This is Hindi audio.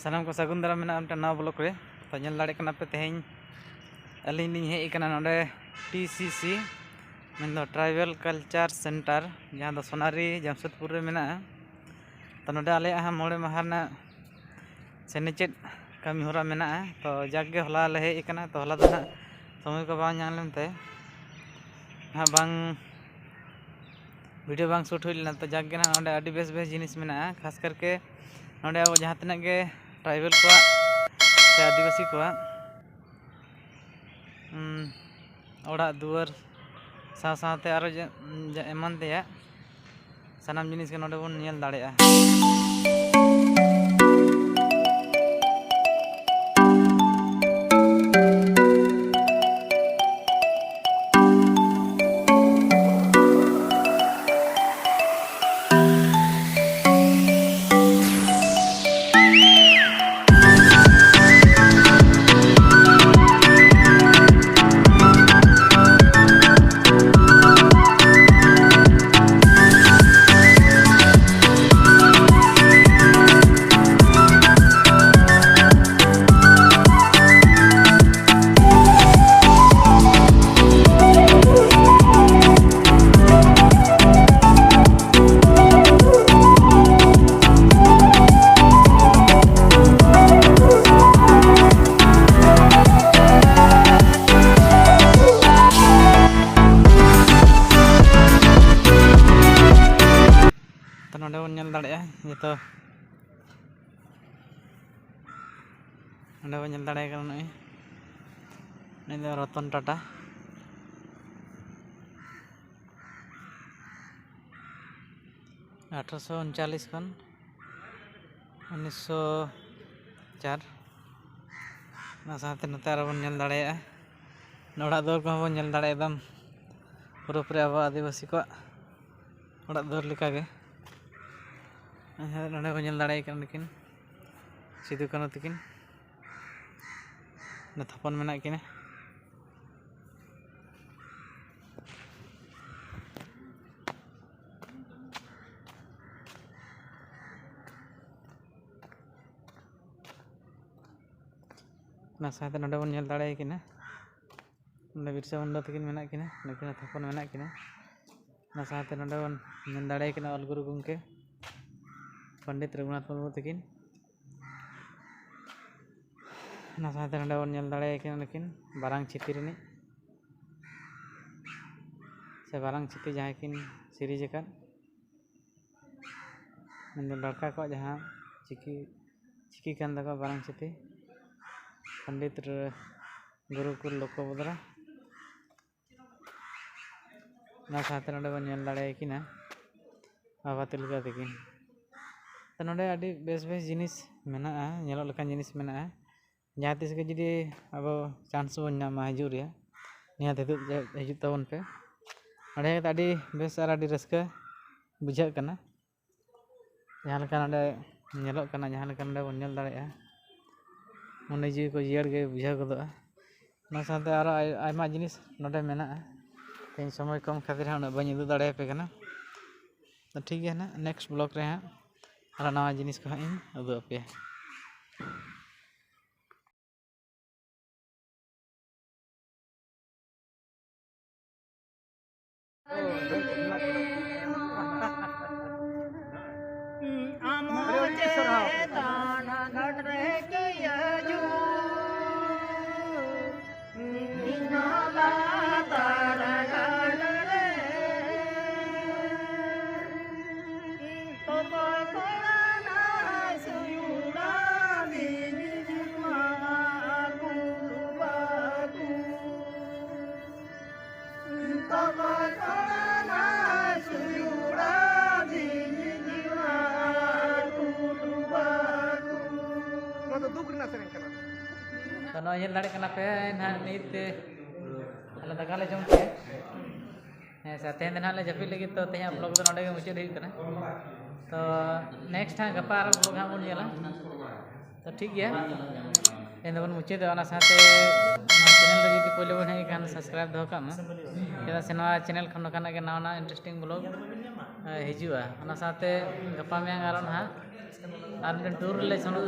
सानाम को सगुन दारा मेना नवा ब्लॉक रे तो नेल दाड़े कना पे तेहें अली लिंग हेज कना नोडे TCC main tribal culture centre जहाँ दो सोनारी जमशेदपुर रे मेना तो नोडे आले मोड़े माहाना सेनेचेद कमी होरा मेना तो जागे हला ले हेज कना तो हला दो ना समय को बांग नाम लेनते हाँ बांग वीडियो बांग शूट हुई लेना तो जागे ना नोडे अड़ी बेस बेस जिनिस मेना खास करके नोडे अब जहाँ तक के ट्राइबल को से आदिवासी को ओड़ा दुआर साथे आरो एमन तेया सानाम जिनिस के नोडे बन नेल दाड़ेया। नोडे बन नेल दाड़ेया तो नोडे बन नेल दाड़े कना नई रतन टाटा 1839 खन 1904 ना साथे नते आरो बन नेल दाड़ेया ओड़ा दुआर को बन नेल दाड़े एकदम पूरे अब आदिवासी को ओड़ा दुआर लेका गे नोडे को नेल दाड़े किन सिदु कानु तकिन थापन मेना किना ना साथे नोडे बन नेल दाड़े किना नोडे बिरसा मुंडा तकिन मेना किना नकिन थापन मेना किना ना साथे नोडे बन नेल दाड़े किना अलगुरु गंके पंडित रघुनाथ मुर्मू तकिन ना साथे नोडे बन नेल दाड़े किना नकिन बारांग चिती रिनी से बारांग चिती जहाँ किन सीरीज अकान मेन लड़का को जहाँ चिकी कान दको बारांग चिती पंडित गुरुकुल लोकबद्रा ना साथे नोडे बन नेल दाड़े किना बाबा तिलका तकिन तो नोडे अड़ी बेस बेस जिनिस मेना नेलोग लेकान जिनिस मेना जहाँ तीस के जुदी अब चांस बन नामा हजू रे निहात हजू तबन पे अड़े अड़ी बेस और अड़ी रस्का बुझा कना जहाँ लेका नोडे नेलोग कना जहाँ लेका नोडे बन नेल दाड़ेया मने जीवी को जियाड़ गे बुझा गदोआ ना साथे आरो आयमा जिनिस नोडे मेना तेज समय कम खातिर हाँ बन उदू दाड़े पे कना तो ठीक है ना नेक्स्ट ब्लॉग रे हाँ और नवा जिनिस को हाँ उदू पे तो नल दाड़े पे ना नीत अल दाका ले जम के हाँ सर तेहन ना जपी लगे तो तेज ब्लॉग तो नोडे मुचाद तो नेक्स्ट हाँ गपा और ब्लॉग हाँ बन तो ठीक है इन बन मुचाद साथे चैनल जो पहले बन हेन सब्सक्राइब दो चेदा से चैनल खन के नवा इंटरेस्टिंग ब्लॉग हजूआ साथे गपा मैं हाँ और टूर ले सेनोग